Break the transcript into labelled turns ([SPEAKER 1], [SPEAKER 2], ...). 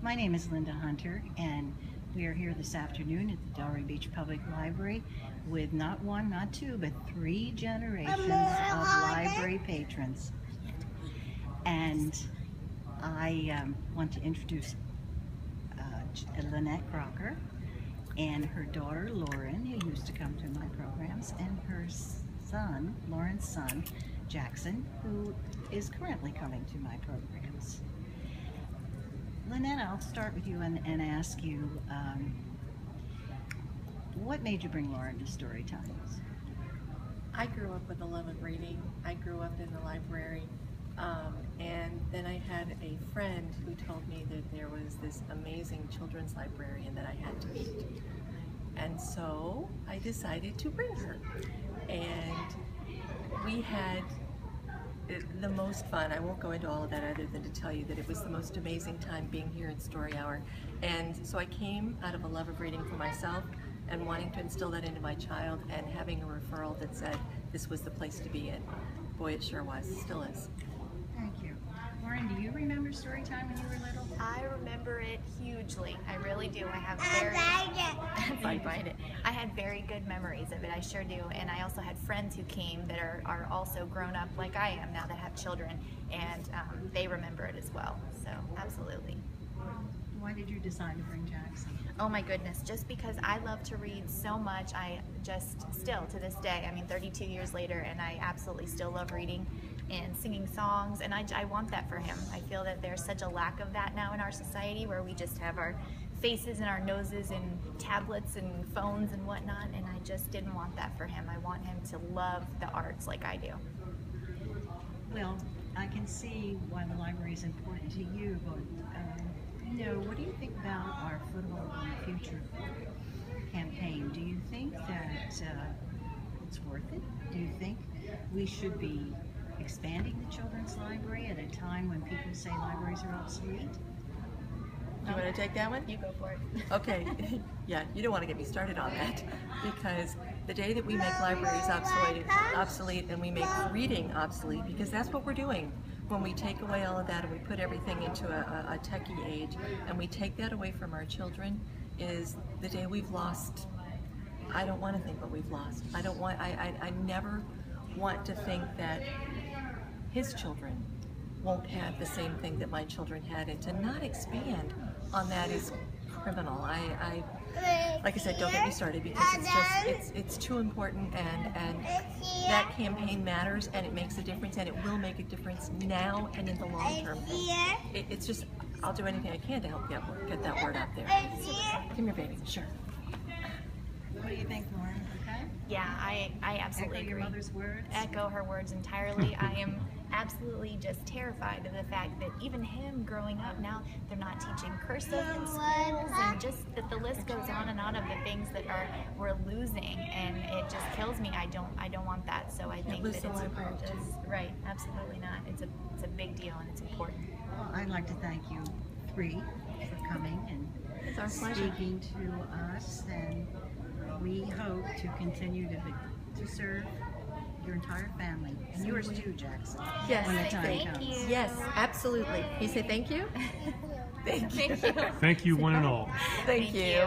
[SPEAKER 1] My name is Linda Hunter, and we are here this afternoon at the Delray Beach Public Library with not one, not two, but three generations of library patrons. And I want to introduce Lynette Crocker and her daughter Lauren, who used to come to my programs, and her son, Lauren's son, Jackson, who is currently coming to my programs. Lynette, I'll start with you and ask you, what made you bring Lauren to story times?
[SPEAKER 2] I grew up with a love of reading. I grew up in the library, and then I had a friend who told me that there was this amazing children's librarian that I had to meet. And so I decided to bring her. And we had the most fun. I won't go into all of that other than to tell you that it was the most amazing time being here in Story Hour. And so I came out of a love of reading for myself and wanting to instill that into my child, and having a referral that said this was the place to be in. Boy, it sure was. It still is.
[SPEAKER 1] Thank you. Lauren, do you remember story time when you were little?
[SPEAKER 3] I remember it hugely. I really do. I have very I had very good memories of it. I sure do. And I also had friends who came that are also grown up like I am now, that have children, and they remember it as well. So absolutely.
[SPEAKER 1] Why did you decide to bring Jackson?
[SPEAKER 3] Oh my goodness, just because I love to read so much. I just still to this day, I mean 32 years later, and I absolutely still love reading and singing songs, and I want that for him. I feel that there's such a lack of that now in our society, where we just have our faces and our noses and tablets and phones and whatnot, and I just didn't want that for him. I want him to love the arts like I do.
[SPEAKER 1] Well, I can see why the library is important to you, but what do you think about our Foothold in the Future campaign? Do you think that it's worth it? Do you think we should be expanding the children's library at a time when people say libraries are obsolete?
[SPEAKER 2] You want to take that one?
[SPEAKER 3] You go for it.
[SPEAKER 2] Okay. Yeah, you don't want to get me started on that, because the day that we make libraries obsolete and we make reading obsolete, because that's what we're doing. When we take away all of that and we put everything into a techie age, and we take that away from our children, is the day we've lost. I don't want to think what we've lost. I never want to think that his children won't have the same thing that my children had, and to not expand on that is criminal. Like I said, don't get me started, because it's too important, and that campaign matters, and it makes a difference, and it will make a difference now and in the long term. It's just, I'll do anything I can to help get that word out there. Come here, baby. Sure.
[SPEAKER 1] What do you think, Lauren? Okay?
[SPEAKER 3] Yeah, I absolutely
[SPEAKER 1] Echo your
[SPEAKER 3] agree.
[SPEAKER 1] mother's words?
[SPEAKER 3] Echo her words entirely. I am absolutely just terrified of the fact that even him growing up now, they're not teaching cursive in schools, and just that the list goes on of the things that we're losing, and it just kills me. I don't want that. So I think that it's right. Absolutely not. It's a big deal, and it's important.
[SPEAKER 1] Well, I'd like to thank you three for coming and speaking to us, and we hope to continue to serve your entire family, and yours too, Jackson.
[SPEAKER 2] Yes,
[SPEAKER 1] when the time
[SPEAKER 3] thank
[SPEAKER 1] comes.
[SPEAKER 3] you.
[SPEAKER 2] Yes, absolutely. Can you say thank you? Thank you.
[SPEAKER 3] Thank you.
[SPEAKER 4] Thank you, one and all.
[SPEAKER 2] Thank you.